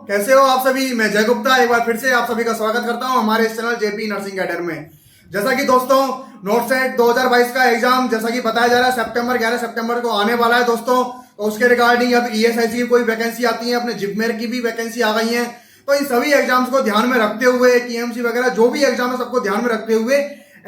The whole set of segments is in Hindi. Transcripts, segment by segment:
कैसे हो आप सभी। मैं जय गुप्ता एक बार फिर से आप सभी का स्वागत करता हूं हमारे इस चैनल जेपी नर्सिंग कैडर में। जैसा कि दोस्तों नोट सेट 2022 का एग्जाम जैसा कि बताया जा रहा है सितंबर 11 सितंबर को आने वाला है दोस्तों। तो उसके रिगार्डिंग अब ईएसआईसी की कोई वैकेंसी आती है, अपने जिपमेर की भी वैकेंसी आ गई है। तो इन सभी एग्जाम्स को ध्यान में रखते हुए टीएमसी वगैरह जो भी एग्जाम है सबको ध्यान में रखते हुए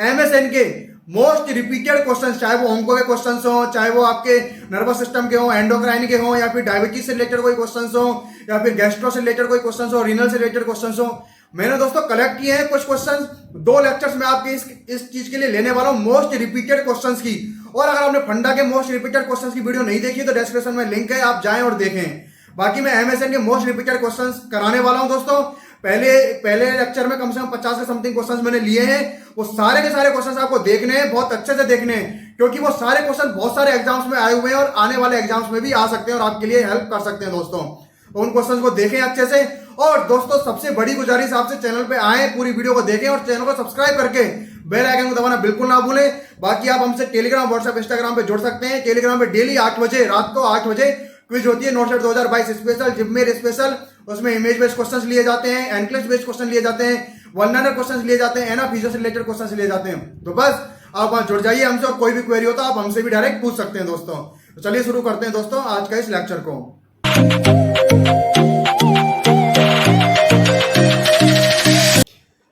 एमएसएन के मोस्ट रिपीटेड क्वेश्चन, चाहे वो ऑन्को के क्वेश्चन हो, चाहे वो आपके नर्वस सिस्टम के हो, एंडोक्राइन के हो, या फिर डायबिटीज से रिलेटेड कोई क्वेश्चन हो, या फिर गैस्ट्रो से रिलेटेड कोई क्वेश्चन हो, रीनल से रिलेटेड क्वेश्चन हो, मैंने दोस्तों कलेक्ट किए हैं कुछ क्वेश्चन। 2 लेक्चर्स में आपके इस चीज के लिए लेने वाला हूं, मोस्ट रिपीटेड क्वेश्चन की। और अगर आपने फंडा के मोस्ट रिपीटेड क्वेश्चन की वीडियो नहीं देखी तो डिस्क्रिप्शन में लिंक है, आप जाएं और देखें। बाकी मैं एमएसएन के मोस्ट रिपीटेड क्वेश्चन कराने वाला हूं दोस्तों। पहले लेक्चर में कम से कम 50 से समथिंग क्वेश्चंस मैंने लिए हैं। वो सारे के सारे क्वेश्चंस आपको देखने हैं, बहुत अच्छे से देखने हैं, क्योंकि वो सारे क्वेश्चन बहुत सारे एग्जाम्स में आए हुए हैं और आने वाले एग्जाम्स में भी आ सकते हैं और आपके लिए हेल्प कर सकते हैं दोस्तों। तो उन क्वेश्चंस को देखें अच्छे से। और दोस्तों सबसे बड़ी गुजारिश आपसे, चैनल पे आए, पूरी वीडियो को देखें और चैनल को सब्सक्राइब करके बेल आइकन को दबाना बिल्कुल ना भूलें। बाकी आप हमसे टेलीग्राम, व्हाट्सएप, इंस्टाग्राम पे जुड़ सकते हैं। टेलीग्राम पे डेली 8 बजे, रात को 8 बजे क्विज होती है, not set 2022 special, JIPMER special. उसमें इमेज बेस्ड क्वेश्चंस लिए जाते हैं, एनक्लेस बेस्ड क्वेश्चन लिए जाते हैं, वन लाइनर क्वेश्चंस लिए जाते हैं, एना फिजियो से रिलेटेड क्वेश्चंस लिए जाते हैं। तो बस आप वहां जुड़ जाइए हमसे, और कोई भी क्वेरी हो तो आप हमसे भी डायरेक्ट पूछ सकते हैं दोस्तों। तो चलिए शुरू करते हैं दोस्तों आज का इस लेक्चर को।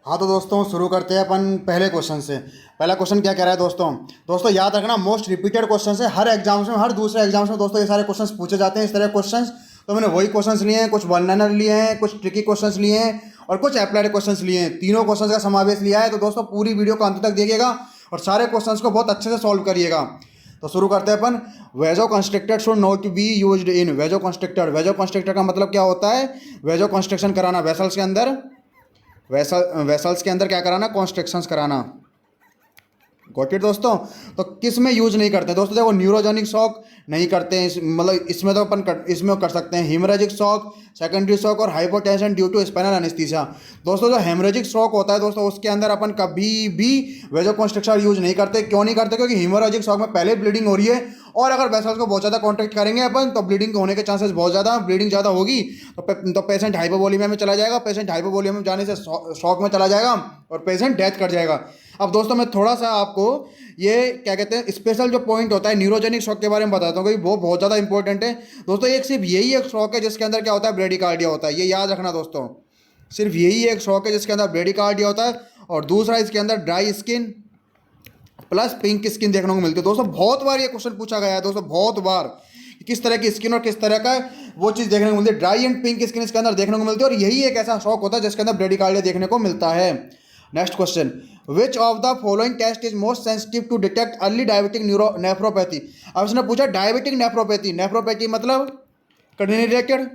हाँ तो दोस्तों शुरू करते हैं अपन पहले क्वेश्चन से। पहला क्वेश्चन क्या कह रहा है दोस्तों याद रखना मोस्ट रिपीटेड क्वेश्चन है, हर एग्जाम्स में, हर दूसरे एग्जाम्स में दोस्तों ये सारे क्वेश्चंस पूछे जाते हैं, इस तरह क्वेश्चंस। तो मैंने वही क्वेश्चंस लिए हैं, कुछ वन लाइनर लिए हैं, कुछ ट्रिकी क्वेश्चंस लिए हैं और कुछ अप्लाइड क्वेश्चंस लिए हैं। तीनों क्वेश्चंस का समावेश लिया है। तो दोस्तों पूरी वीडियो को अंत तक देखिएगा और सारे क्वेश्चंस को बहुत अच्छे से सॉल्व करिएगा। तो शुरू करते हैं अपन। वेजो constructor should not be used in वेजो कंस्ट्रक्टर। वेजो कंस्ट्रक्टर का मतलब क्या होता है? वेजो कंस्ट्रक्शन कराना, वेसल्स के अंदर, वेसल्स के अंदर क्या कराना? कॉन्स्ट्रक्शंस कराना। गॉट इट दोस्तों। तो किस में यूज नहीं करते दोस्तों? देखो न्यूरोजेनिक शॉक नहीं करते हैं, मतलब इसमें तो अपन इसमें कर सकते हैं हेमरेजिक शॉक, सेकेंडरी शॉक और hypotension due to spinal anaesthesia. दोस्तों जो हेमरेजिक शॉक होता है दोस्तों उसके अंदर अपन कभी भी वेजो कंस्ट्रक्शन यूज नहीं करते। क्यों नहीं करते? क्योंकि हेमरेजिक शॉक में पहले ब्लीडिंग हो रही है और अगर वेसल्स को बहुत ज़्यादा कॉन्ट्रैक्ट करेंगे अपन तो ब्लीडिंग होने के चांसेस बहुत ज़्यादा, ब्लीडिंग ज़्यादा होगी तो पेशेंट हाइपोवोलिमिया में चला जाएगा। पेशेंट हाइपोवोलिमिया में जाने से शॉक में चला जाएगा और पेशेंट डेथ कर जाएगा। अब दोस्तों मैं थोड़ा सा आपको ये क्या कहते हैं स्पेशल जो पॉइंट होता है न्यूरोजेनिक शॉक के बारे में बताता हूँ, क्योंकि वो बहुत ज़्यादा इंपॉर्टेंट है दोस्तों। एक सिर्फ यही एक शॉक है जिसके अंदर क्या होता है? ब्रेडिकार्डिया होता है। ये याद रखना दोस्तों, सिर्फ यही एक शॉक है जिसके अंदर ब्रेडिकार्डिया होता है। और दूसरा इसके अंदर dry skin plus pink skin देखने को मिलती है। दोस्तों बहुत बार ये क्वेश्चन पूछा गया है दोस्तों, बहुत बार, किस तरह की स्किन और किस तरह का वो चीज़ देखने को मिलती है। ड्राई एंड पिंक स्किन इसके अंदर देखने को मिलती है और यही एक ऐसा शॉक होता है जिसके अंदर ब्रेडिकार्डिया देखने को मिलता है। Next question, which of the following test is most sensitive to detect early diabetic nephropathy. अब इसने पूछा डायबिटिक नेफ्रोपैथी, नेफ्रोपैथी मतलब किडनी रिलेटेड,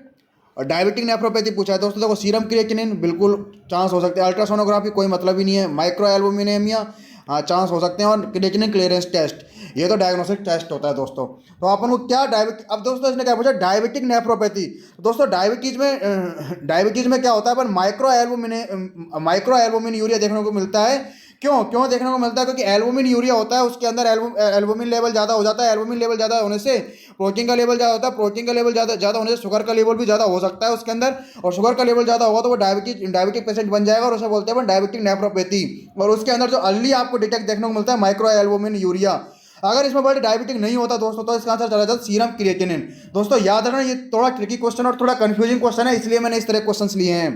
और डायबिटिक नेफ्रोपैथी पूछा है दोस्तों। देखो सीरम क्रिएटिनिन बिल्कुल चांस हो सकते हैं, अल्ट्रासोनोग्राफी कोई मतलब ही नहीं है, माइक्रो एल्बुमिनेमिया चांस हो सकते हैं, और क्रिएटिनिन क्लियरेंस टेस्ट ये तो डायग्नोस्टिक टेस्ट होता है दोस्तों। तो अपन को क्या अब दोस्तों इसने क्या पूछा? Diabetic nephropathy. तो दोस्तों डायबिटीज में क्या होता है? अपन माइक्रो एल्बुमिन यूरिया देखने को मिलता है। क्यों देखने को मिलता है? क्योंकि एल्बुमिन यूरिया होता है, उसके अंदर एल्बुमिन लेवल ज़्यादा हो जाता है। एल्बुमिन लेवल ज़्यादा होने से प्रोटीन का लेवल ज़्यादा होता है, प्रोटीन का लेवल ज़्यादा होने से शुगर का लेवल भी ज़्यादा हो सकता है उसके अंदर, और शुगर का लेवल ज़्यादा होगा तो वो डायबिटिक पेशेंट बन जाएगा और उसे बोलते हैं डायबिटिक नेफ्रोपैथी। और उसके अंदर जो अर्ली आपको डिटेक्ट देखने को मिलता है माइक्रो एल्बुमिन यूरिया। अगर इसमें बड़े डायबिटिक नहीं होता दोस्तों तो इसका आंसर चला जाता सीरम क्रिएटिनिन। दोस्तों याद रखना ये थोड़ा ट्रिकी क्वेश्चन और थोड़ा कंफ्यूजिंग क्वेश्चन है, इसलिए मैंने इस तरह क्वेश्चंस लिए हैं।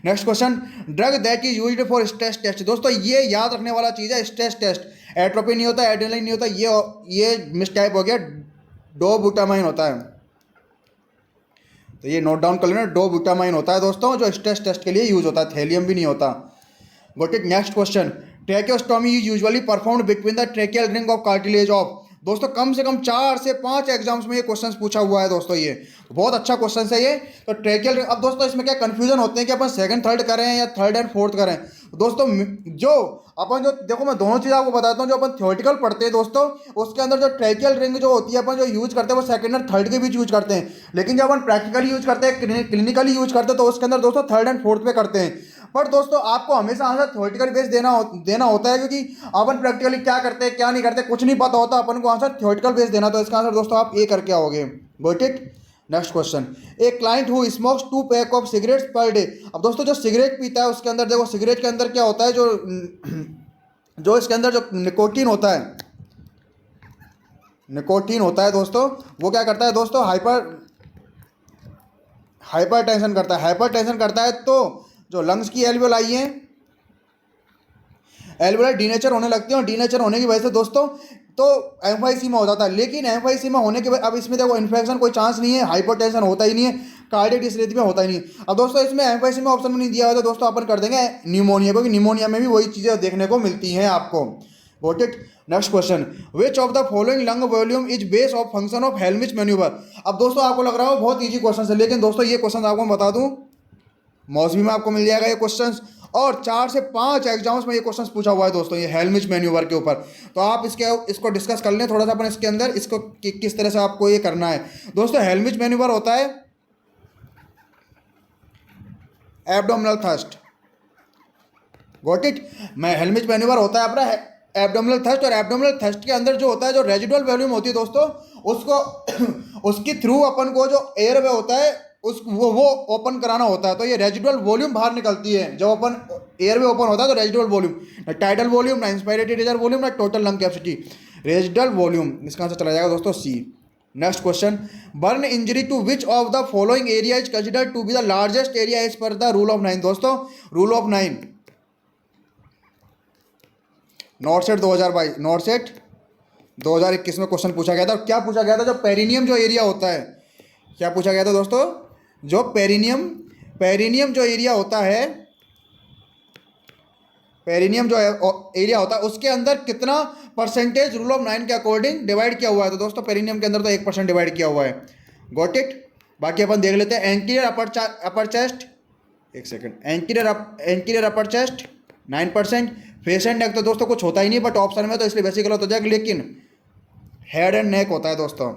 Next question, drug that is used for stress test. दोस्तों ये याद रखने वाला चीज़ है, स्ट्रेस टेस्ट। एट्रोपिन नहीं होता, एड्रेनलिन नहीं होता, ये मिसटाइप हो गया, डोबुटामाइन होता है। तो ये नोट डाउन कर लेना, डोबुटामाइन होता है दोस्तों जो स्ट्रेस टेस्ट के लिए यूज होता है, थैलियम भी नहीं होता। Got it. Next question, tracheostomy is usually performed between the tracheal ring of cartilage of. दोस्तों कम से कम 4 से 5 एग्जाम्स में ये क्वेश्चन पूछा हुआ है दोस्तों, ये बहुत अच्छा क्वेश्चन है ये। तो ट्रैकियल रिंग, अब दोस्तों इसमें क्या कंफ्यूजन होते हैं कि अपन सेकंड थर्ड करें या थर्ड एंड फोर्थ करें। दोस्तों जो देखो मैं दोनों चीज़ आपको बताता हूँ। जो अपन थ्योरेटिकल पढ़ते हैं दोस्तों उसके अंदर जो ट्रैकियल रिंग जो होती है अपन जो यूज करते हैं वो सेकंड और थर्ड के बीच यूज करते हैं, लेकिन जब अपन प्रैक्टिकली यूज करते हैं, क्लिनिकली यूज करते हैं तो उसके अंदर दोस्तों थर्ड एंड फोर्थ पे करते हैं। पर दोस्तों आपको हमेशा आंसर थ्योरेटिकल बेस देना होता है, क्योंकि अपन प्रैक्टिकली क्या करते हैं क्या नहीं करते कुछ नहीं पता होता, अपन को आंसर थ्योरेटिकल बेस देना। तो इसका आंसर दोस्तों आप ए करके आओगे। Got it. Next question, a client who smokes 2 pack of cigarettes per day. अब दोस्तों जो सिगरेट पीता है उसके अंदर देखो, सिगरेट के अंदर क्या होता है, जो जो इसके अंदर जो निकोटीन होता है, निकोटीन होता है दोस्तों, वो क्या करता है दोस्तों, हाइपर टेंशन करता है। हाइपर टेंशन करता है तो जो लंग्स की एल्वियोलाई है, एल्वियोलाई डीनेचर होने लगती है, और डीनेचर होने की वजह से दोस्तों तो एम्फाइसीमा हो जाता है। लेकिन एम्फाइसीमा होने के बाद अब इसमें देखो इन्फेक्शन कोई चांस नहीं है, हाइपरटेंशन होता ही नहीं है, कार्डियक डिसरिथमिया होता ही नहीं है। अब दोस्तों इसमें एम्फाइसीमा ऑप्शन में नहीं दिया हुआ तो दोस्तों अपन कर देंगे न्यूमोनिया, क्योंकि न्यूमोनिया में भी वही चीज़ें देखने को मिलती हैं आपको। Got it. Next question, which of the following lung volume is base of function of हेल्मिच मैन्यूवर। अब दोस्तों आपको लग रहा हो बहुत ईजी क्वेश्चन है, लेकिन दोस्तों ये क्वेश्चन आपको मैं बता दूं, मौसमी में आपको मिल जाएगा ये क्वेश्चंस, और 4 से 5 एग्जाम्स में ये क्वेश्चंस पूछा हुआ है दोस्तों, ये हेल्मिच मैन्यूवर के ऊपर। तो आप इसको डिस्कस कर लें थोड़ा सा अपन इसके अंदर, इसको किस तरह से आपको ये करना है। दोस्तों हेल्मिच मैन्यूवर होता है एब्डोमिनल थ्रस्ट। Got it. मैं हेल्मिच मैन्यूवर होता है अपना एब्डोमिनल थ्रस्ट, और एब्डोमिनल थ्रस्ट के अंदर जो होता है, जो रेजिडुअल वॉल्यूम होती है दोस्तों, उसको उसकी थ्रू अपन को जो एयर वे होता है वो ओपन कराना होता है। तो ये रेजिडुअल वॉल्यूम बाहर निकलती है जब अपन एयर वे ओपन होता है, तो रेजिडुअल वॉल्यूम, ना टाइडल वॉल्यूम, ना इंस्पायरेटरी रिजर्व वॉल्यूम, ना total lung capacity, residual volume. इसका आंसर चला जाएगा दोस्तों C. Next question, burn injury to which of the following area is considered to be the largest area as per the rule of 9। दोस्तों रूल ऑफ 9 नॉर्सेट 2022, नॉर्सेट 2021 में क्वेश्चन पूछा गया था। और क्या पूछा गया था, जो पेरिनियम जो एरिया होता है, क्या पूछा गया था दोस्तों, जो पेरिनियम जो एरिया होता है, पेरिनियम जो एरिया होता है उसके अंदर कितना परसेंटेज रूल ऑफ 9 के अकॉर्डिंग डिवाइड किया हुआ है। तो दोस्तों पेरिनियम के अंदर तो 1% डिवाइड किया हुआ है। Got it. बाकी अपन देख लेते हैं एंटीरियर अपर चेस्ट, एक second, anterior upper chest 9%, face and neck तो दोस्तों कुछ होता ही नहीं, बट ऑप्शन में तो इसलिए बेसिकल होता जाएगा, लेकिन हेड एंड नेक होता है दोस्तों,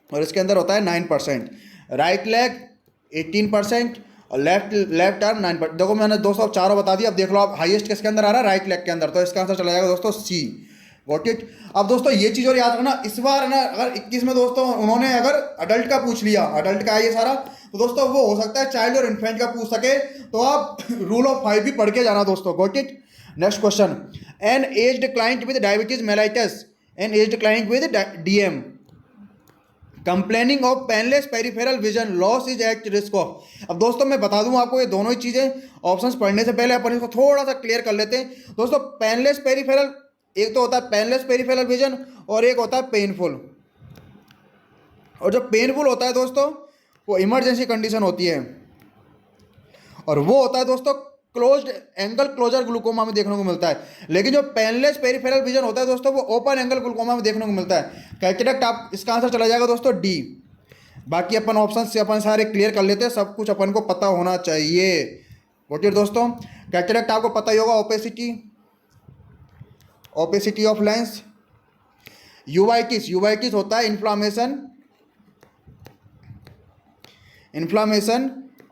और इसके अंदर होता है 9%। राइट लेग 18% और लेफ्ट आर्म 9%। देखो मैंने दोस्तों अब चारों बता दिया। अब देख लो आप हाईएस्ट किसके अंदर आ रहा है, राइट लेग के अंदर, तो इसका आंसर चला जाएगा दोस्तों सी। Got it. अब दोस्तों ये चीज़ और याद रखना, इस बार है ना, अगर 21 में दोस्तों उन्होंने अगर अडल्ट का पूछ लिया, अडल्ट का है ये सारा, तो दोस्तों वो हो सकता है चाइल्ड और इन्फेंट का पूछ सके, तो आप रूल ऑफ 5 भी पढ़ के जाना दोस्तों। Got it. Next question, an aged client with diabetes mellitus, an aged client with DM complaining of painless peripheral vision loss is at risk of. अब दोस्तों मैं बता दूं आपको ये दोनों ही चीज़ें ऑप्शंस पढ़ने से पहले अपन इसको थोड़ा सा क्लियर कर लेते हैं। दोस्तों पेनलेस पेरिफेरल, एक तो होता है पेनलेस पेरिफेरल विजन और एक होता है पेनफुल। और जो पेनफुल होता है दोस्तों वो इमरजेंसी कंडीशन होती है, और वो होता है दोस्तों क्लोज्ड एंगल क्लोजर ग्लूकोमा में देखने को मिलता है। लेकिन जो पेनलेस पेरिफेरल विजन होता है दोस्तों वो ओपन एंगल ग्लूकोमा में देखने को मिलता है। कैटरेक्ट, आप इसका आंसर चला जाएगा दोस्तों डी। बाकी अपन ऑप्शन से अपन सारे क्लियर कर लेते हैं, सब कुछ अपन को पता होना चाहिए। व्हाट इज दोस्तों, कैटरेक्ट आपको पता ही होगा, ओपेसिटी ऑफ लेंस। यूवाइटिस होता है inflammation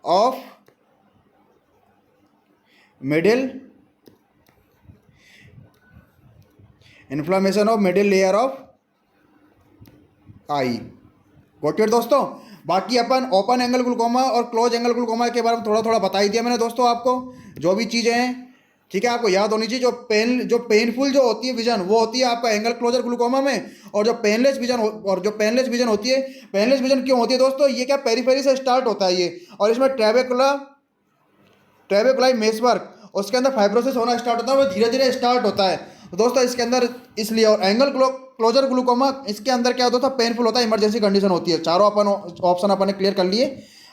of middle layer of I. Got it दोस्तों। बाकी अपन ओपन एंगल ग्लूकोमा और क्लोज एंगल ग्लूकोमा के बारे में थोड़ा थोड़ा बता ही दिया मैंने दोस्तों आपको, जो भी चीज़ें हैं, ठीक है, आपको याद होनी चाहिए। जो पेनफुल जो होती है विजन, वो होती है आपका एंगल क्लोजर ग्लूकोमा में, और जो पेनलेस विजन होती है, पेनलेस विजन क्यों होती है दोस्तों, ये क्या पेरीफेरी से स्टार्ट होता है ये, और इसमें ट्रेबेकुलाई मेसवर्क, उसके अंदर फाइब्रोसिस होना स्टार्ट होता है, वो धीरे धीरे स्टार्ट होता है। तो दोस्तों इसके अंदर इसलिए, और एंगल क्लोजर ग्लूकोमा इसके अंदर क्या होता है, पेनफुल होता है, इमरजेंसी कंडीशन होती है। चारों अपन ऑप्शन अपन ने क्लियर कर लिए।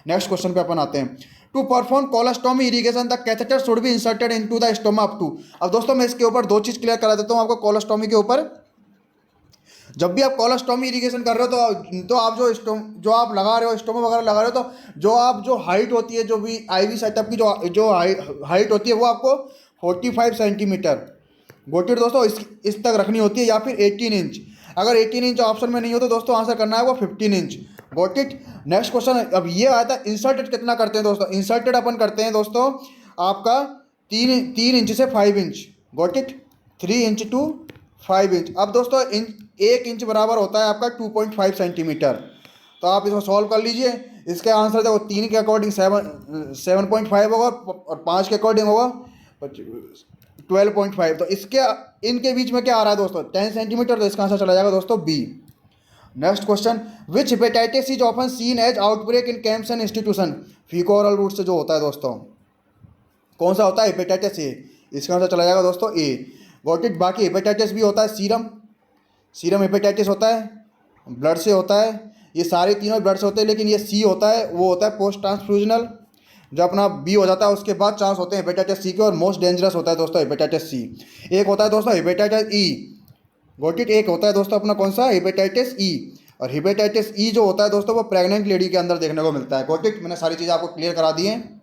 नेक्स्ट क्वेश्चन पे अपन आते हैं। To perform colostomy irrigation the catheter should be inserted into the stoma up to. अब दोस्तों मैं इसके ऊपर दो चीज़ क्लियर करा देता हूँ आपको कोलोस्टोमी के ऊपर। जब भी आप कोलोस्टोमी इरिगेशन कर रहे हो तो आप जो आप लगा रहे हो, स्टोमा वगैरह लगा रहे हो, तो जो हाइट होती है, जो भी आईवी सेटअप की जो हाइट होती है, वो आपको 45 सेंटीमीटर गोटेड दोस्तों इस तक रखनी होती है, या फिर 18 इंच। अगर 18 इंच ऑप्शन में नहीं हो तो दोस्तों आंसर करना है वो 15 inch. Got it. Next question, अब ये आया था इंसर्टेड कितना करते हैं दोस्तों। इंसर्टेड अपन करते हैं दोस्तों आपका 3 इंच से 5 inch. Got it. 3 inch to 5 inch. अब दोस्तों 1 इंच बराबर होता है आपका 2.5 सेंटीमीटर। तो आप इसको सॉल्व कर लीजिए। इसके आंसर देखो 3 के अकॉर्डिंग 7.5 होगा और 5 के अकॉर्डिंग होगा 12.5। तो इसके इनके बीच में क्या आ रहा है दोस्तों 10 सेंटीमीटर, तो इसका आंसर चला जाएगा दोस्तों B. Next question, which hepatitis is often seen as outbreak in camps and institution. Faeco oral route से जो होता है दोस्तों, कौन सा होता है हेपेटाइटिस ए, इसका आंसर चला जाएगा दोस्तों ए। Got it. बाकी हेपेटाइटिस भी होता है सीरम हेपेटाइटिस होता है, ब्लड से होता है, ये सारे तीनों ब्लड से होते हैं, लेकिन ये सी होता है वो होता है पोस्ट ट्रांसफ्यूजनल। जब अपना बी हो जाता है उसके बाद चांस होते हैं हेपेटाइटिस सी के, और मोस्ट डेंजरस होता है दोस्तों हेपेटाइटिस सी। एक होता है दोस्तों हेपेटाइटिस ई, गॉट इट। एक होता है दोस्तों अपना कौन सा हेपेटाइटिस ई, और हेपेटाइटिस ई जो होता है दोस्तों वो प्रेग्नेंट लेडी के अंदर देखने को मिलता है। Got it. मैंने सारी चीज़ें आपको क्लियर करा दी हैं।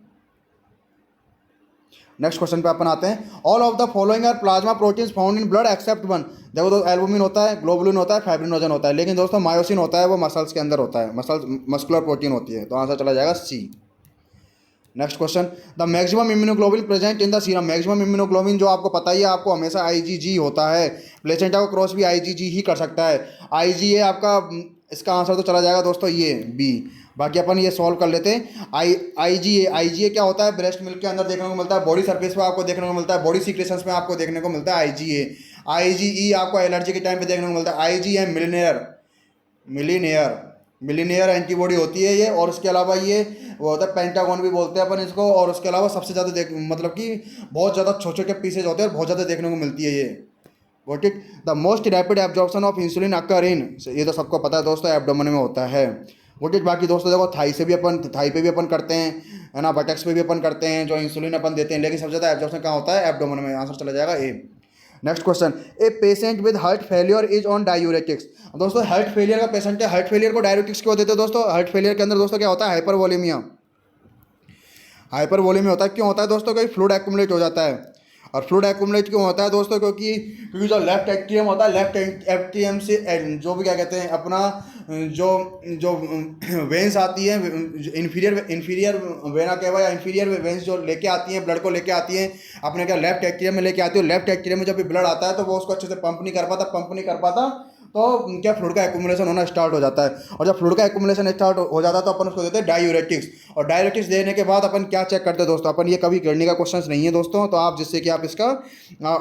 नेक्स्ट क्वेश्चन पे अपन आते हैं। All of the following are plasma proteins found in blood except one. देखो दोस्तों एल्बुमिन होता है, ग्लोबुलिन होता है, फाइब्रिनोजन होता है, लेकिन दोस्तों मायोसिन होता है वो मसल्स के अंदर होता है, मस्कुलर प्रोटीन होती है, तो आंसर चला जाएगा C. Next question, the maximum immunoglobin present in the serum. Maximum immunoglobin जो आपको पता ही है, आपको हमेशा आईजीजी होता है, प्लेसेंटा को क्रॉस भी आईजीजी ही कर सकता है। आईजी है आपका, इसका आंसर तो चला जाएगा दोस्तों ये बी। बाकी अपन ये सॉल्व कर लेते हैं। आईजीए क्या होता है, ब्रेस्ट मिल्क के अंदर देखने को मिलता है, बॉडी सरफेस पे आपको देखने को मिलता है, बॉडी सीक्रेशंस में आपको देखने को मिलता है आईजीए। आईजीई आपको एलर्जी के टाइम पे देखने को मिलता है। आईजीएम मिलीनियर एंटीबॉडी होती है ये, और उसके अलावा ये वो होता है पेंटागन भी बोलते हैं अपन इसको, और उसके अलावा सबसे ज़्यादा मतलब कि बहुत ज़्यादा छोटे छोटे पीसेज होते हैं और बहुत ज़्यादा देखने को मिलती है ये। Got it. The most rapid absorption of insulin occur in, ये तो सबको पता है दोस्तों एब्डोमेन में होता है। Got it. बाकी दोस्तों देखो थाई पे भी अपन करते हैं, है ना, बटक्स पे भी अपन करते हैं जो इंसुलिन अपन देते हैं, लेकिन सबसे ज़्यादा एब्जॉर्प्शन कहाँ होता है एब्डोमेन में। आंसर चला जाएगा A. Next question, a patient with heart failure is on diuretics. दोस्तों हार्ट फेलियर का पेशेंट है, हार्ट फेलियर को डायूरेटिक्स क्यों देते हैं दोस्तों। हार्ट फेलियर के अंदर दोस्तों क्या होता है हाइपरवोलेमिया होता है। क्यों होता है दोस्तों, कहीं फ्लूइड एक्यूमुलेट हो जाता है। और फ्लूइड एक्यूमुलेट क्यों होता है दोस्तों, क्योंकि जो लेफ्ट एट्रियम होता है, लेफ्ट एट्रियम से जो भी क्या कहते हैं अपना जो वेंस आती है, इन्फीरियर वेना केवा या इन्फीरियर वेंस जो लेके आती हैं, ब्लड को लेके आती हैं अपने क्या लेफ्ट एट्रियम में लेके आती है। लेफ्ट एट्रियम में जब भी ब्लड आता है तो वो उसको अच्छे से पंप नहीं कर पाता, तो क्या फ्लूइड का एक्यूमुलेशन होना स्टार्ट हो जाता है। और जब फ्लूइड का एक्यूमुलेशन स्टार्ट हो जाता है तो अपन उसको देते हैं डायूरेटिक्स। और डायूरेटिक्स देने के बाद अपन क्या चेक करते हैं दोस्तों, अपन ये कभी करने का क्वेश्चन नहीं है दोस्तों, तो आप जिससे कि आप इसका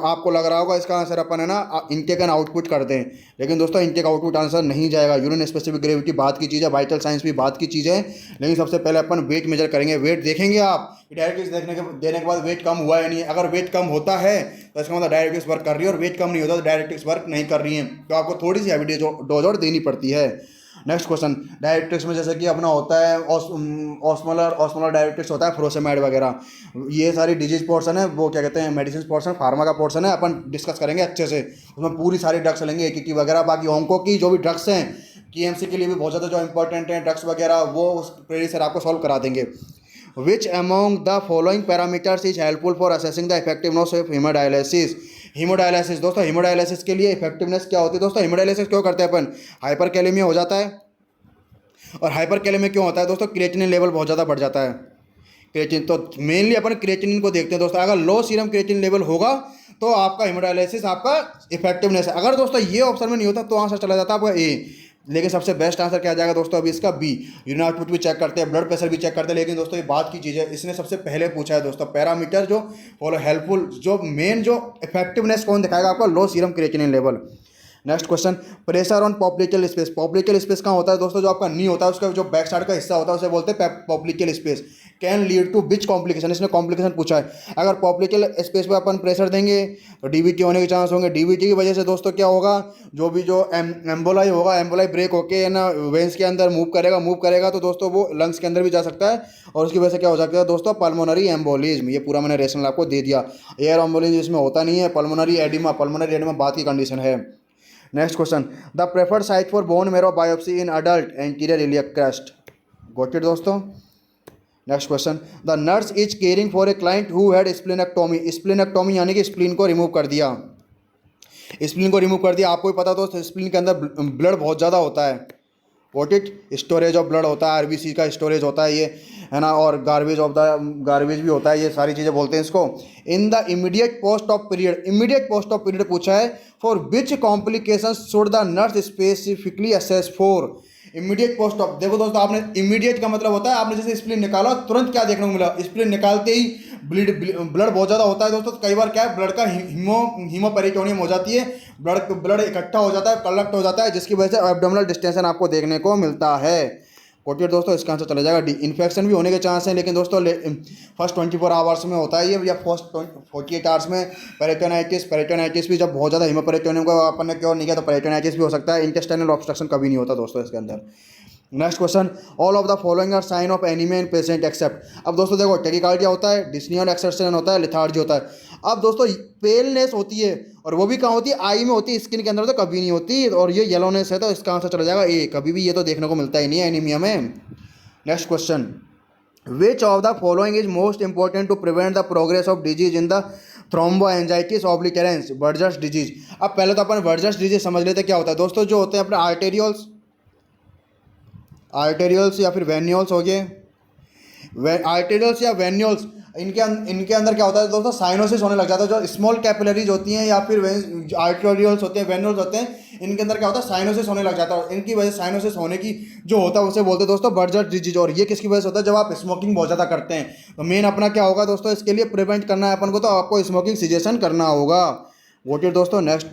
आपको लग रहा होगा इसका आंसर अपन है ना इनटेक एंड आउटपुट कर दें, लेकिन दोस्तों इनटेक आउटपुट आंसर नहीं जाएगा। यूरिन स्पेसिफिक ग्रेविटी बात की चीज़ है, वाइटल साइंस भी बात की चीज़ है, लेकिन सबसे पहले अपन वेट मेजर करेंगे। वेट देखेंगे आप, डायरेक्टिक्स देने के बाद वेट कम हुआ है नहीं। अगर वेट कम होता है तो इसका मतलब डायरेक्टिक्स वर्क कर रही है, और वेट कम नहीं होता तो डायरेक्टिक्स वर्क नहीं कर रही है, तो आपको थोड़ी सी हैवी डोज और देनी पड़ती है। नेक्स्ट क्वेश्चन, डायरेक्टिक्स में जैसे कि अपना होता है ऑस्मोलर डायरेक्टिक्स होता है, फ्रोसेमाइड वगैरह, ये सारी डिजीज पोर्शन है, वो क्या कहते हैं मेडिसिन पोर्शन, फार्मा का पोर्शन है, अपन डिस्कस करेंगे अच्छे से। उसमें पूरी सारी ड्रग्स लेंगे एक की वगैरह। बाकी ऑन्को की जो भी ड्रग्स हैं केएमसी के लिए भी बहुत ज़्यादा जो इंपॉर्टेंट हैं ड्रग्स वगैरह, वो उस प्रेरी सर आपको सॉल्व करा देंगे। Which among the following parameters is helpful for assessing the effectiveness of hemodialysis? Haemodialysis दोस्तों, हीमोडायलिसिस के लिए इफेक्टिवनेस क्या होती है दोस्तों, हीमोडायलिसिस क्यों करते हैं अपन, हाइपरकैलेमिया हो जाता है। और हाइपरकैलेमिया क्यों होता है दोस्तों, क्रिएटिनिन लेवल बहुत ज़्यादा बढ़ जाता है। क्रिएटिन तो मेनली अपन क्रिएटिनिन को देखते हैं दोस्तों। अगर लो सीरम क्रिएटिनिन लेवल होगा तो आपका हीमोडायलिसिस आपका इफेक्टिवनेस है। अगर दोस्तों ये ऑप्शन में नहीं होता तो आंसर चला जाता आपका ए, लेकिन सबसे बेस्ट आंसर क्या जाएगा दोस्तों अभी इसका बी। यूरिन आउटपुट भी चेक करते हैं, ब्लड प्रेशर भी चेक करते हैं, लेकिन दोस्तों ये बात की चीज़ है, इसने सबसे पहले पूछा है दोस्तों पैरामीटर जो फॉलो हेल्पफुल, जो मेन जो इफेक्टिवनेस कौन दिखाएगा आपका, low serum creatinine level. Next question, pressure on popliteal space. Popliteal space कहाँ होता है दोस्तों, जो आपका नी होता है उसका जो बैक साइड का हिस्सा होता है उसे बोलते हैं popliteal space. Can lead to which complication, इसने कॉम्प्लिकेशन पूछा है। अगर पॉप्लिकल स्पेस पे अपन प्रेशर देंगे तो डीवीटी होने के चांस होंगे। डीवीटी की वजह से दोस्तों क्या होगा, जो भी जो एम्बोलाई होगा, एम्बोलाई ब्रेक होके ना वेंस के अंदर मूव करेगा तो दोस्तों वो लंग्स के अंदर भी जा सकता है, और उसकी वजह से क्या हो सकता है दोस्तों पल्मोनरी एम्बोलिज्म। ये पूरा मैंने रेशनल आपको दे दिया। एयर एम्बोलिज्म इसमें होता नहीं है, पल्मोनरी एडिमा बात की कंडीशन है। Next question, the preferred site for bone marrow biopsy in adult anterior iliac crest. Got it दोस्तों। Next question, the nurse is caring for a client who had splenectomy. Splenectomy यानी कि स्प्लीन को रिमूव कर दिया। आपको भी पता दोस्तों स्प्लीन के अंदर ब्लड बहुत ज़्यादा होता है। What it, storage of blood होता है, आरबीसी का स्टोरेज होता है ये, है ना, और गार्बेज भी होता है, ये सारी चीज़ें बोलते हैं इसको। In the immediate post of period पूछा है, for which complication should the nurse specifically assess for. Immediate post op, देखो दोस्तों आपने इमीडिएट का मतलब होता है आपने जैसे स्प्लीन निकाला तुरंत क्या देखने को मिला, स्प्लीन निकालते ही ब्लड बहुत ज़्यादा होता है दोस्तों। कई बार क्या है ब्लड का हीमोपेरिटोनियम हो जाती है, ब्लड इकट्ठा हो जाता है, कलेक्ट हो जाता है, जिसकी वजह से एब्डोमिनल डिस्टेंसन आपको देखने को मिलता है। कोटियर दोस्तों इसका आंसर चला जाएगा डी। इन्फेक्शन भी होने के चांस हैं, लेकिन दोस्तों फर्स्ट 24 आवर्स में होता है ये, या फर्स्ट 48 आवर्स में। पेरिटोनाइटिस भी जब बहुत ज़्यादा हीमोपेरिटोनियम को अपन ने क्योर नहीं किया तो पेरिटोनाइटिस भी हो सकता है। इंटेस्टाइनल ऑब्स्ट्रक्शन कभी नहीं होता दोस्तों इसके अंदर। Next question, all of the following are sign of anaemia in patient except. अब दोस्तों देखो टेकिकार्डिया होता है, डिस्निया और एक्सर्शन होता है, लिथार्जी होता है। अब दोस्तों पेलनेस होती है और वो भी कहाँ होती है, आई में होती है, स्किन के अंदर तो कभी नहीं होती। और ये येलोनेस है तो इसका आंसर चला जाएगा ए, कभी भी ये तो देखने को मिलता ही नहीं है एनीमिया में। Next question, which of the following is most important to prevent the progress of disease in the thromboangiitis obliterans Buerger's disease. अब पहले तो अपन बर्जर्स डिजीज समझ लेते क्या होता है दोस्तों। जो होते हैं अपने आर्टेरियल्स या फिर वेन्यूल्स हो गए, आर्टेरियल्स या वेन्यूल्स, इनके अंदर क्या होता है दोस्तों, साइनोसिस होने लग जाता है। जो स्मॉल कैपिलरीज होती हैं या फिर आर्टेरियल्स होते हैं, वेन्यूल्स होते हैं, इनके अंदर क्या होता है साइनोसिस होने लग जाता है। इनकी वजह से साइनोसिस होने की जो होता है उसे बोलते हैं दोस्तों बर्जर डिजीज। और ये किसकी वजह से होता है, जब आप स्मोकिंग बहुत ज़्यादा करते हैं। तो मेन अपना क्या होगा दोस्तों, इसके लिए प्रिवेंट करना है अपन को, तो आपको स्मोकिंग सिजेशन करना होगा। वोट इट दोस्तों, next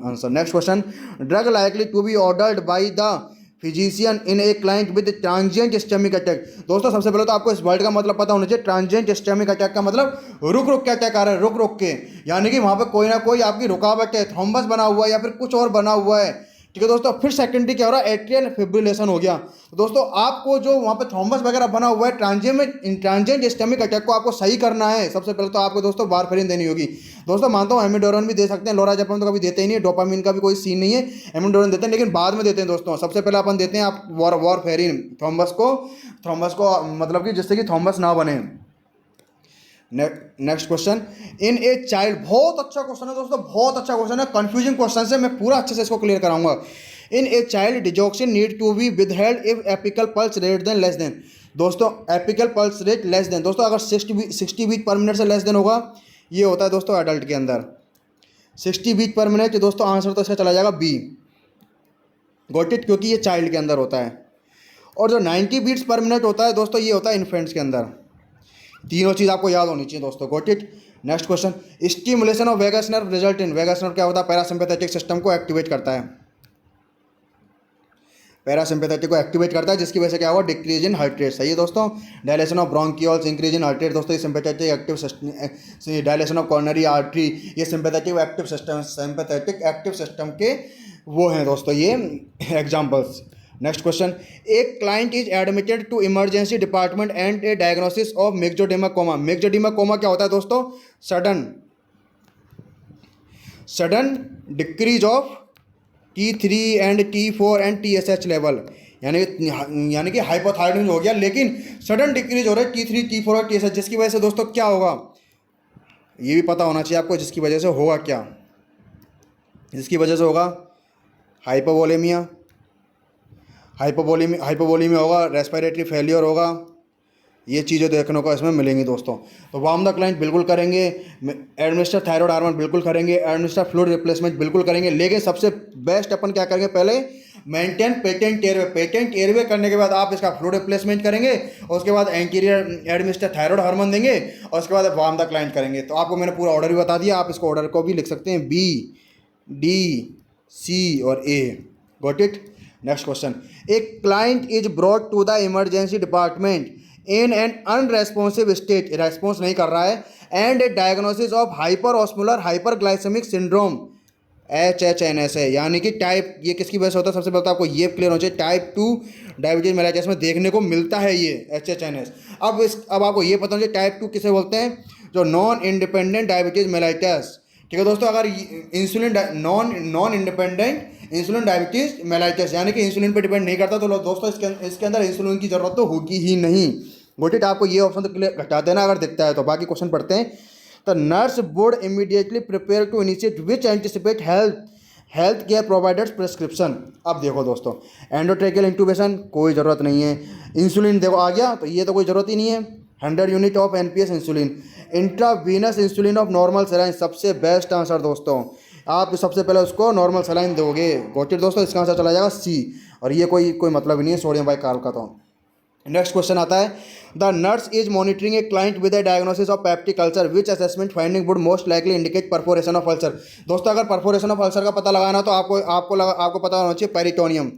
answer. Next question, drug likely to be ordered by the physician in a client with transient ischaemic attack. दोस्तों सबसे पहले तो आपको इस वर्ड का मतलब पता होना चाहिए। ट्रांजिएंट स्टेमिक अटैक का मतलब रुक रुक के अटैक आ रहा है, रुक रुक के, यानी कि वहाँ पे कोई ना कोई आपकी रुकावट है, थ्रोम्बस बना हुआ है या फिर कुछ और बना हुआ है। ठीक है दोस्तों, फिर सेकेंडरी क्या हो रहा है, एट्रियल फिब्रिलेशन हो गया। तो दोस्तों आपको जो वहाँ पे थ्रोम्बस वगैरह बना हुआ है, ट्रांजिएंट स्टेमिक अटैक को आपको सही करना है। सबसे पहले तो आपको दोस्तों वारफेरिन देनी होगी। दोस्तों मानता हूँ एमिडोरन भी दे सकते हैं, लोराजेपम तो कभी देते ही नहीं है, डोपामिन का भी कोई सीन नहीं है, एमिडोरन देते हैं लेकिन बाद में देते हैं दोस्तों। सबसे पहले अपन देते हैं आप वारफेरिन थ्रोम्बस को मतलब कि जिससे कि थ्रोम्बस ना बने। Next question, in a child, बहुत अच्छा क्वेश्चन है दोस्तों, बहुत अच्छा क्वेश्चन है, कंफ्यूजिंग क्वेश्चन है, मैं पूरा अच्छे से इसको क्लियर कराऊंगा। In a child digoxin need to be withheld if apical pulse rate then less than. दोस्तों apical pulse rate less than, दोस्तों अगर 60 बीट पर मिनट से लेस देन होगा, ये होता है दोस्तों एडल्ट के अंदर 60 बीट पर मिनट। दोस्तों आंसर तो इसका चला जाएगा बी, गॉट इट, क्योंकि ये चाइल्ड के अंदर होता है। और जो 90 बीट्स पर मिनट होता है दोस्तों, ये होता है इन्फेंट्स के अंदर। तीनों चीज़ आपको याद होनी चाहिए दोस्तों, got it. Next question, stimulation of vagus nerve result in. Vagus nerve क्या होता है, पैरासिम्पैथेटिक सिस्टम को एक्टिवेट करता है, पैरासिम्पैथेटिक को एक्टिवेट करता है, जिसकी वजह से क्या होगा, डिक्रीज इन हार्ट रेट। सही है दोस्तों। Dilation of bronchioles, increase in heart rate. दोस्तों ये sympathetic active system, dilation of coronary artery, ये सिम्पैथेटिक एक्टिव सिस्टम के वो हैं दोस्तों ये एग्जाम्पल्स। नेक्स्ट क्वेश्चन, एक client is admitted to emergency department and a diagnosis of myxoedema coma. Myxoedema coma क्या होता है दोस्तों, sudden decrease of T3 and T4 and TSH level, यानी कि हाइपोथायराइडिज्म हो गया, लेकिन सडन डिक्रीज हो रहा है T3 T4 और TSH, जिसकी वजह से दोस्तों क्या होगा, ये भी पता होना चाहिए आपको, जिसकी वजह से होगा क्या, जिसकी वजह से होगा हाइपोवोलेमिया होगा, रेस्पिरेटरी फेलियर होगा, ये चीज़ें देखने को इसमें मिलेंगी दोस्तों। तो वार्म द क्लाइंट बिल्कुल करेंगे, एडमिनिस्टर थायराइड हार्मोन बिल्कुल करेंगे, एडमिनिस्टर फ्लूइड रिप्लेसमेंट बिल्कुल करेंगे, लेकिन सबसे बेस्ट अपन क्या करेंगे, पहले maintain patent airway. Patent airway करने के बाद आप इसका फ्लूइड रिप्लेसमेंट करेंगे और उसके बाद एंटीरियर एडमिनिस्टर थायराइड हार्मोन देंगे और उसके बाद वार्म द क्लाइंट करेंगे। तो आपको मैंने पूरा ऑर्डर भी बता दिया, आप इसको ऑर्डर को भी लिख सकते हैं, B, D, C और A, got it. Next question, a client is brought to the emergency department in an unresponsive state, response नहीं कर रहा है, and a diagnosis of hyper osmolar hyperglycaemic syndrome HHNS है, यानी कि टाइप, ये किसकी वजह से होता है, सबसे पहले तो आपको ये क्लियर होना चाहिए, टाइप 2 डायबिटीज मेलाइटिस में देखने को मिलता है ये HHNS। अब आपको ये पता होना चाहिए टाइप 2 किसे बोलते हैं, जो नॉन इंडिपेंडेंट डायबिटीज मेलाइटिस। ठीक है दोस्तों, अगर insulin non independent insulin diabetes mellitus, यानी कि इंसुलिन पे डिपेंड नहीं करता, तो दोस्तों इसके अंदर इंसुलिन की जरूरत तो होगी ही नहीं। गोट इट, आपको ये ऑप्शन तो क्लियर घटा देना अगर दिखता है तो। बाकी क्वेश्चन पढ़ते हैं। तो nurse would immediately prepare to initiate which anticipate health care providers prescription. अब देखो दोस्तों, एंडोट्रेकियल इंट्यूबेशन कोई ज़रूरत नहीं है, इंसुलिन देखो आ गया तो ये तो कोई ज़रूरत ही नहीं है, 100 unit of NPS insulin, intravenous insulin of normal saline, सबसे बेस्ट आंसर दोस्तों। आप सबसे पहले उसको नॉर्मल सलाइन दोगे। गॉट इट दोस्तों, इसका आंसर चला जाएगा सी। और ये कोई मतलब ही नहीं है सोडियम बाइकार्ब का। तो नेक्स्ट क्वेश्चन आता है, the nurse is monitoring a client with A diagnosis of peptic ulcer, which assessment finding would most likely indicate perforation of ulcer. दोस्तों अगर परफोरेशन ऑफ अल्सर का पता लगाना तो आपको पता होना चाहिए पेरिटोनियम।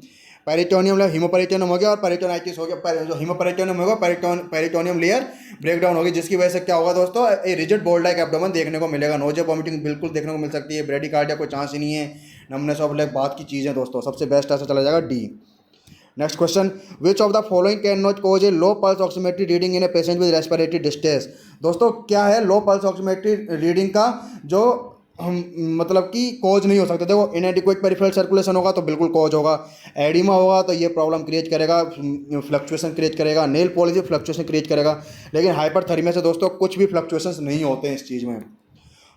पेरिटोनियम हीमोपेरिटोनियम हो गया और पेरिटोनाइटिस हो गया। जो हीमोपेरिटोनियम होगा, पेरिटोनियम लेयर ब्रेकडाउन होगी, जिसकी वजह से क्या होगा दोस्तों, a rigid ball like abdomen देखने को मिलेगा। नोजिया वॉमिटिंग बिल्कुल देखने को मिल सकती है। ब्रेडिकार्डिया कोई चांस ही नहीं है। नमनेस ऑफ लेग बात की चीज़ है दोस्तों। सबसे बेस्ट आंसर चला जाएगा D. Next question, which of the following can not cause a low pulse oximetry reading in a patient with respiratory distress. दोस्तों क्या है लो पल्स ऑक्सीमेट्री रीडिंग का जो मतलब कि कॉज नहीं हो सकता। देखो इनएडिक्वेट पेरिफेरल सर्कुलेशन होगा तो बिल्कुल कॉज होगा। एडिमा होगा तो ये प्रॉब्लम क्रिएट करेगा, फ्लक्चुएशन क्रिएट करेगा। नेल पॉलिसी फ्लक्चुएशन क्रिएट करेगा। लेकिन हाइपरथर्मिया से दोस्तों कुछ भी फ्लक्चुएशंस नहीं होते हैं इस चीज़ में।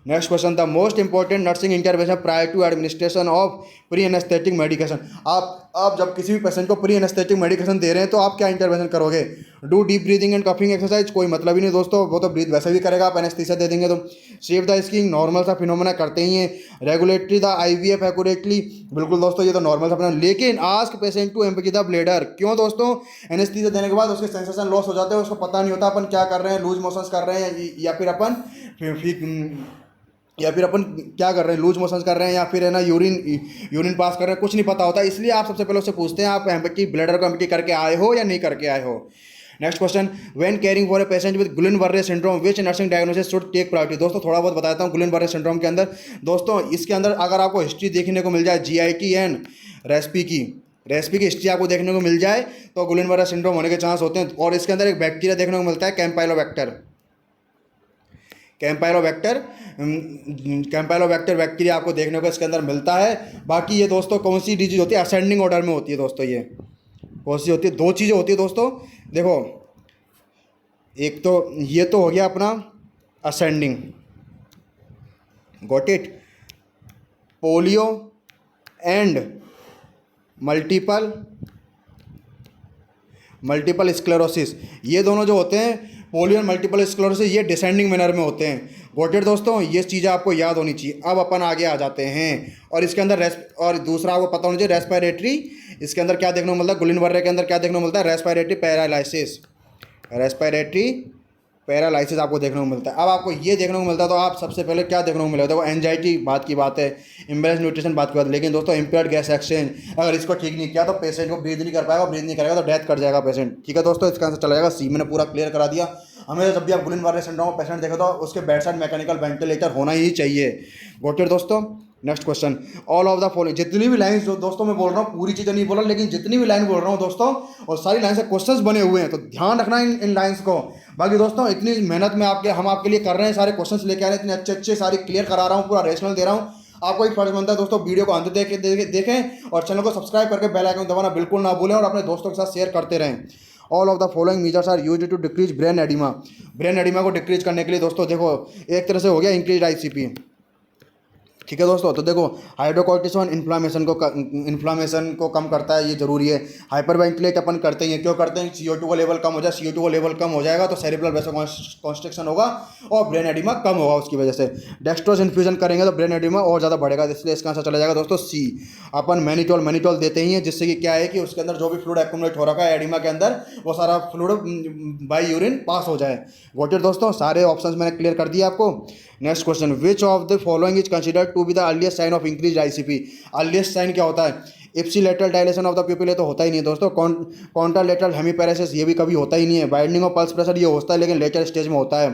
Next question, the most important nursing intervention prior to administration of pre anaesthetic medication. आप जब किसी भी पेशेंट को प्री एनेस्थेटिक मेडिकेशन दे रहे हैं तो आप क्या इंटरवेंशन करोगे? Do deep breathing and coughing exercise, कोई मतलब ही नहीं दोस्तों, वो तो ब्रीथ वैसे भी करेगा, आप एनेस्थीसिया दे देंगे तो। सेव द स्किंग, नॉर्मल सा फिनोमेना करते ही हैं। रेगुलेटरी द IVF एक्यूरेटली, बिल्कुल दोस्तों ये तो नॉर्मल सा। लेकिन ask patient to empty the bladder, क्यों दोस्तों? एनेस्थीसिया देने के बाद उसके सेंसेशन लॉस हो जाते हैं, उसको पता नहीं होता अपन क्या कर रहे हैं, लूज मोशंस कर रहे हैं या फिर अपन क्या कर रहे हैं, लूज मोशंस कर रहे हैं या फिर है ना यूरिन पास कर रहे हैं, कुछ नहीं पता होता। इसलिए आप सबसे पहले उससे पूछते हैं आप एम्पटी ब्लैडर को एम्पटी करके आए हो या नहीं करके आए हो। Next question, when caring for a patient with Guillain Barre syndrome which nursing diagnosis should take priority. दोस्तों थोड़ा बहुत बताता हूँ गुलिन-बर्रे सिंड्रोम के अंदर। दोस्तों इसके अंदर अगर आपको हिस्ट्री देखने को मिल जाए GIT एंड रेस्पी की हिस्ट्री आपको देखने को मिल जाए तो गुलिन-बर्रे सिंड्रोम होने के चांस होते हैं। और इसके अंदर एक बैक्टीरिया देखने को मिलता है कैम्पाइलोबैक्टर बैक्टीरिया आपको देखने को इसके अंदर मिलता है। बाकी ये दोस्तों कौन सी डिजीज होती है? असेंडिंग ऑर्डर में होती है दोस्तों। ये कौन सी होती है? दो चीज़ें होती है दोस्तों, देखो एक तो ये तो हो गया अपना ascending, got it, polio and multiple sclerosis. ये दोनों जो होते हैं पोलियो और मल्टीपल स्क्लेरोसिस, ये डिसेंडिंग मैनर में होते हैं। गॉट इट दोस्तों, ये चीज़ें आपको याद होनी चाहिए। अब अपन आगे आ जाते हैं और इसके अंदर और दूसरा आपको पता होना चाहिए रेस्पिरेटरी। इसके अंदर क्या देखने को मिलता है? गुलिन-बर्रे के अंदर क्या देखने को मिलता है? रेस्पिरेटरी पैरालाइसिस आपको देखने को मिलता है। अब आपको ये देखने को मिलता है तो आप सबसे पहले क्या देखने को मिलेगा? देखो एंजाइटी बात की बात है, इम्बैलेंस न्यूट्रिशन बात की बात है। लेकिन दोस्तों इम्पेयर्ड गैस एक्सचेंज, अगर इसको ठीक नहीं किया तो पेशेंट को ब्रीथ नहीं कर पाएगा, ब्रीथ नहीं करेगा तो डेथ कर जाएगा पेशेंट। ठीक है दोस्तों, इसका आंसर चला जाएगा सी। मैंने पूरा क्लियर करा दिया। हमें जब भी आप गुलिन-बर्रे सिंड्रोम पेशेंट देखे तो उसके बेड साइड मैकेनिकल वेंटिलेटर होना ही चाहिए। गॉट इट दोस्तों। Next question, all of the following, जितनी भी लाइन्स दोस्तों मैं बोल रहा हूँ पूरी चीज़ें नहीं बोल रहा, लेकिन जितनी भी लाइन बोल रहा हूँ दोस्तों और सारी लाइन से क्वेश्चंस बने हुए हैं तो ध्यान रखना इन लाइन्स को। बाकी दोस्तों इतनी मेहनत में हम आपके लिए कर रहे हैं, सारे क्वेश्चंस लेके आ रहे हैं, इतने अच्छे सारे क्लियर करा रहा हूँ, पूरा रेशनल दे रहा हूँ। आपको एक फर्ज बनता है दोस्तों वीडियो को अंत देखें और चैनल को सब्सक्राइब करके बेल आइकन दबाना बिल्कुल ना भूलें और अपने दोस्तों के साथ शेयर करते रहें। All of the following measures are used to decrease brain oedema. Brain oedema को डिक्रीज करने के लिए दोस्तों देखो एक तरह से हो गया इंक्रीज ICP। ठीक है दोस्तों, तो देखो हाइड्रोकोर्टिसोन इन्फ्लामेशन को कम करता है, ये जरूरी है। हाइपर वेंटिलेट अपन करते हैं, क्यों करते हैं? CO2 का लेवल कम हो जाए, CO2 का लेवल कम हो जाएगा तो सेरिब्रल वेसोकॉन्स्ट्रिक्शन होगा और ब्रेन एडिमा कम होगा उसकी वजह से। डेक्सट्रोज इन्फ्यूजन करेंगे तो ब्रेन एडिमा और ज़्यादा बढ़ेगा, इसलिए इसका आंसर चला जाएगा दोस्तों सी। अपन मैनिटोल देते ही हैं, जिससे कि क्या है कि उसके अंदर जो भी फ्लूइड एक्यूमुलेट हो रखा है एडिमा के अंदर वो सारा फ्लूइड बाय यूरिन पास हो जाए। गॉट इट दोस्तों, सारे ऑप्शंस मैंने क्लियर कर दिए आपको। Next question, which of the following is considered to be the earliest sign of increase ICP। Earliest sign क्या होता है? Ipsilateral dilation of the pupil, तो होता ही नहीं है दोस्तों। कॉन्ट्रालेटरल हेमीपैरेसिस, ये भी कभी होता ही नहीं है। वाइडनिंग ऑफ पल्स प्रेशर, ये होता है लेकिन लेटर स्टेज में होता है।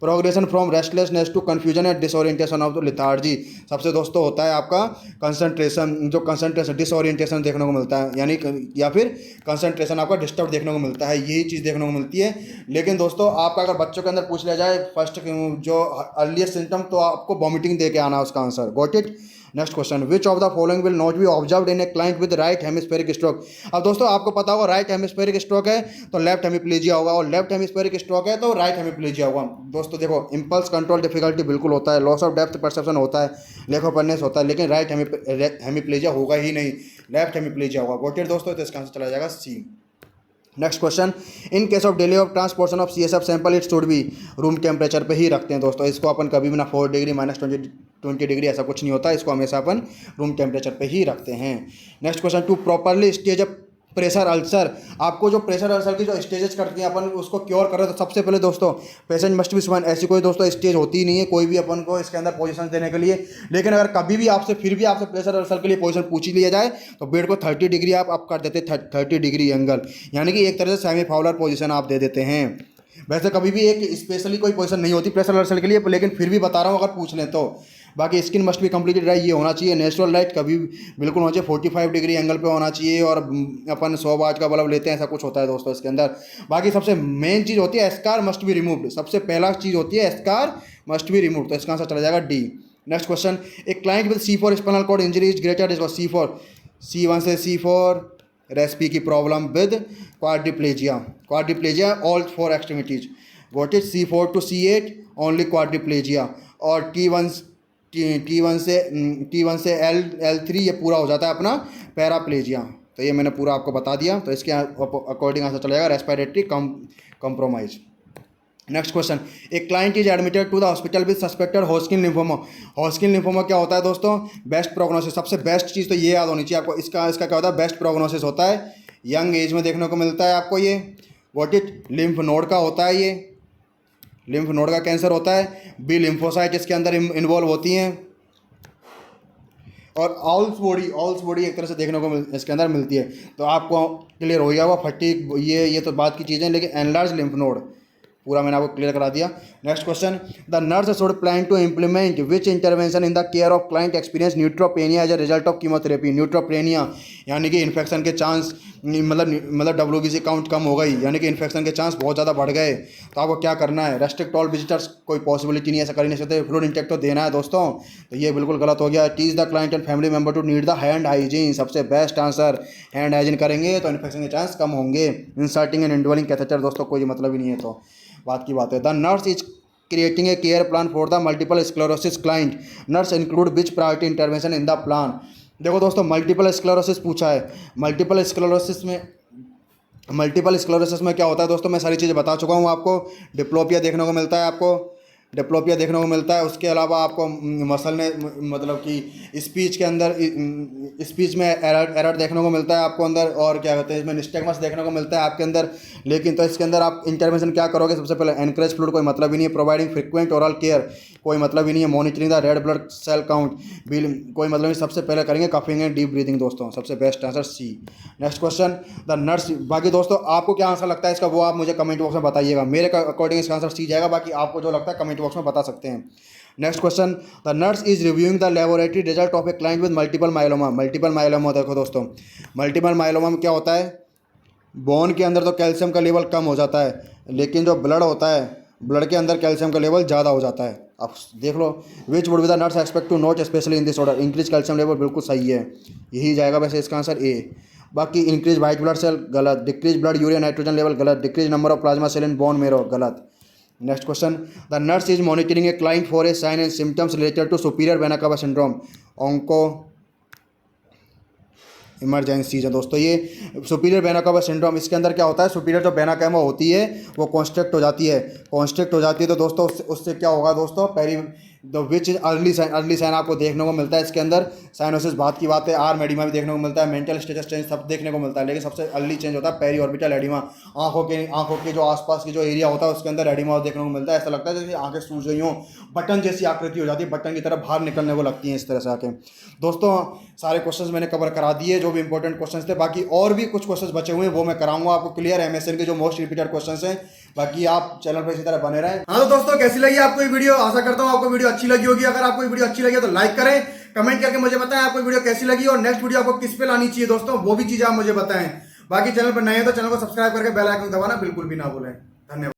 Progression from restlessness to confusion and disorientation of the lethargy, सबसे दोस्तों होता है आपका कंसंट्रेशन डिसओरिएंटेशन देखने को मिलता है, यानी या फिर कंसंट्रेशन आपका डिस्टर्ब देखने को मिलता है, यही चीज़ देखने को मिलती है। लेकिन दोस्तों आपका अगर बच्चों के अंदर पूछ लिया जाए फर्स्ट जो अर्लीस्ट सिम्टम, तो आपको वॉमिटिंग दे के आना उसका answer. Got it. Next question, which of the following will not be observed in a client with right hemispheric stroke. अब दोस्तों आपको पता होगा राइट हेमिस्फेरिक स्ट्रोक है तो लेफ्ट हेमिप्लेजिया होगा, और लेफ्ट हेमिस्फेरिक स्ट्रोक है तो राइट हेमिप्लेजिया होगा। दोस्तों देखो इम्पल्स कंट्रोल डिफिकल्टी बिल्कुल होता है, लॉस ऑफ डेप्थ परसेप्शन होता है, लैक ऑफ अवेयरनेस होता है, लेकिन राइट हेमिप्लेजिया होगा ही नहीं, लेफ्ट हेमिप्लेजिया होगा। गॉट इट दोस्तों, तो इसका आंसर चला जाएगा C. Next question, in case of delay of transportation of CSF sample it should be, room temperature पे ही रखते हैं दोस्तों इसको, अपन कभी भी ना 4 डिग्री 20 डिग्री, ऐसा कुछ नहीं होता। इसको हमेशा अपन रूम टेम्परेचर पे ही रखते हैं। Next question, to properly stage a pressure ulcer, आपको जो प्रेशर अल्सर की जो स्टेजेस करती हैं अपन उसको क्योर कर रहे हैं, तो सबसे पहले दोस्तों पेशेंट मस्ट बी स्वन, ऐसी कोई दोस्तों स्टेज होती ही नहीं है कोई भी अपन को इसके अंदर पोजीशन देने के लिए। लेकिन अगर कभी भी आपसे फिर भी आपसे प्रेशर अल्सर के लिए पोजीशन पूछ लिया जाए तो बेड को 30 डिग्री आप कर देते, 30 डिग्री एंगल, यानी कि एक तरह से सेमी फाउलर पोजीशन आप दे देते हैं। वैसे कभी भी एक स्पेशली कोई पोजीशन नहीं होती प्रेशर अल्सर के लिए, लेकिन फिर भी बता रहा हूँ अगर पूछ लें तो। बाकी स्किन मस्ट भी कम्प्लीटली ड्राई, ये होना चाहिए। नेचुरल लाइट कभी बिल्कुल होना चाहिए 45 डिग्री एंगल पे होना चाहिए, और अपन 100 वाट का बल्ब लेते हैं ऐसा कुछ होता है दोस्तों इसके अंदर। बाकी सबसे मेन चीज़ होती है एस्कार मस्ट बी रिमूव्ड, सबसे पहला चीज़ होती है एस्कार मस्ट बी रिमूव्ड, तो इसका आंसर चला जाएगा D. Next question, a client with C4 spinal cord injury is greater is C4, C1 से C4 रेस्पी की problem with quadriplegia all 4 extremities, what is C4 to C8 only quadriplegia, और T1 से L3 ये पूरा हो जाता है अपना पैराप्लेजिया। तो ये मैंने पूरा आपको बता दिया, तो इसके अकॉर्डिंग आंसर चलेगा रेस्पिरेटरी कम्प्रोमाइज। नेक्स्ट क्वेश्चन, एक client is admitted to the hospital with suspected Hodgkin lymphoma. Hodgkin lymphoma क्या होता है दोस्तों? बेस्ट प्रोग्नोसिस, सबसे बेस्ट चीज़ तो ये याद होनी चाहिए आपको, इसका क्या होता है? बेस्ट प्रोग्नोसिस होता है, यंग एज में देखने को मिलता है आपको ये। व्हाट इट लिम्फ नोड का होता है, ये लिम्फ नोड का कैंसर होता है। बी लिम्फोसाइट इसके अंदर इन्वॉल्व होती हैं, और ऑल्स बॉडी एक तरह से देखने को इसके अंदर मिलती है। तो आपको क्लियर हो गया हुआ फटीग, ये तो बात की चीज़ें, लेकिन एनलार्ज लिम्फ नोड पूरा मैंने आपको क्लियर करा दिया। Next question, the nurse should plan to implement which intervention in the care of client experience neutropenia as a result of chemotherapy. Neutropenia यानी कि इन्फेक्शन के चांस, मतलब WBC काउंट कम हो गई, यानी कि इन्फेक्शन के चांस बहुत ज़्यादा बढ़ गए, तो आपको क्या करना है? रेस्ट्रिक्ट ऑल विजिटर्स, कोई पॉसिबिलिटी नहीं, ऐसा कर नहीं सकते। फ्लूइड इंटेक तो देना है दोस्तों, तो ये बिल्कुल गलत हो गया। Teach the client and family member to need the hand hygiene, सबसे बेस्ट आंसर। हैंड हाइजीन करेंगे तो इन्फेक्शन के चांस कम होंगे। इंसर्टिंग एंड इंडवेलिंग कैथेटर दोस्तों कोई मतलब ही नहीं है, तो बात की बात है। The nurse is creating a care plan for the multiple sclerosis client, nurse include which priority intervention in the plan. देखो दोस्तों मल्टीपल स्क्लेरोसिस पूछा है, मल्टीपल स्क्लेरोसिस में क्या होता है दोस्तों, मैं सारी चीज़ें बता चुका हूँ आपको। डिप्लोपिया देखने को मिलता है आपको, डिप्लोपिया देखने को मिलता है। उसके अलावा आपको मसल ने मतलब कि स्पीच के अंदर स्पीच में एरर देखने को मिलता है आपको अंदर, और क्या कहते हैं इसमें निस्टेगमस देखने को मिलता है आपके अंदर। लेकिन तो इसके अंदर आप इंटरवेंशन क्या करोगे? सबसे पहले एनकरेज फ्लूइड, कोई मतलब ही नहीं है। प्रोवाइडिंग फ्रिक्वेंट ओरल केयर, कोई मतलब ही नहीं है। Monitoring the red blood cell count, कोई मतलब नहीं। सबसे पहले करेंगे कफिंग एंड डीप ब्रीदिंग दोस्तों, सबसे best answer C. Next question, the nurse, बाकी दोस्तों आपको क्या आंसर लगता है इसका वो आप मुझे कमेंट बॉक्स में बताइएगा। मेरे अकॉर्डिंग इसका आंसर सी जाएगा, बाकी आपको जो लगता है कमेंट बॉक्स में बता सकते हैं। Next question, the nurse is reviewing the laboratory result of A client with multiple myeloma. Multiple myeloma देखो दोस्तों, मल्टीपल माइलोमा में क्या होता है? बोन के अंदर तो कैल्शियम का लेवल कम हो जाता है, लेकिन जो ब्लड होता है, ब्लड के अंदर कैल्शियम का लेवल ज़्यादा हो जाता है। अब देख लो, which would be the nurse expect to note specially in this order. Increase calcium level बिल्कुल सही है, यही जाएगा वैसे इसका आंसर ए। बाकी इंक्रीज वाइट ब्लड सेल गलत, decrease blood urea nitrogen level गलत, decrease number of plasma cell in bone marrow गलत। Next question, the nurse is monitoring a client for a sign and symptoms related to superior vena cava syndrome, onco emergencies है दोस्तों। ये सुपीरियर वेना कावा सिंड्रोम, इसके अंदर क्या होता है? सुपीरियर जो वेना कावा होती है वो कॉन्स्ट्रिक्ट हो जाती है, तो दोस्तों उससे क्या होगा दोस्तों? पेरी the which is early sign आपको देखने को मिलता है इसके अंदर। साइनोसिस बात की बात है, आर्म एडिमा भी देखने को मिलता है, मेंटल स्टेटस चेंज सब देखने को मिलता है, लेकिन सबसे अर्ली चेंज होता है पेरी ऑर्बिटल एडिमा। आंखों के जो आसपास की जो एरिया होता है उसके अंदर एडिमा देखने को मिलता है। ऐसा लगता है जैसे आंखें सूज गई हों, बटन जैसी आकृति हो जाती है, बटन की तरह बाहर निकलने को लगती हैं इस तरह से आके। दोस्तों सारे क्वेश्चंस मैंने कवर करा दिए जो भी इंपॉर्टेंट क्वेश्चंस थे, बाकी और भी कुछ क्वेश्चंस बचे हुए हैं वो मैं कराऊंगा आपको क्लियर। MSN के जो मोस्ट रिपीटेड क्वेश्चंस हैं, बाकी आप चैनल पर इसी तरह बने रहें। हाँ तो दोस्तों कैसी लगी आपको ये वीडियो? आशा करता हूँ आपको वीडियो अच्छी लगी होगी। अगर आपको ये वीडियो अच्छी लगी तो लाइक करें, कमेंट करके मुझे बताएं आपको वीडियो कैसी लगी, और नेक्स्ट वीडियो आपको किस पे लानी चाहिए दोस्तों, वो भी चीजें आप मुझे बताएं। बाकी चैनल पर नए हैं तो चैनल को सब्सक्राइब करके बेल आइकन दबाना बिल्कुल भी ना भूलें। धन्यवाद।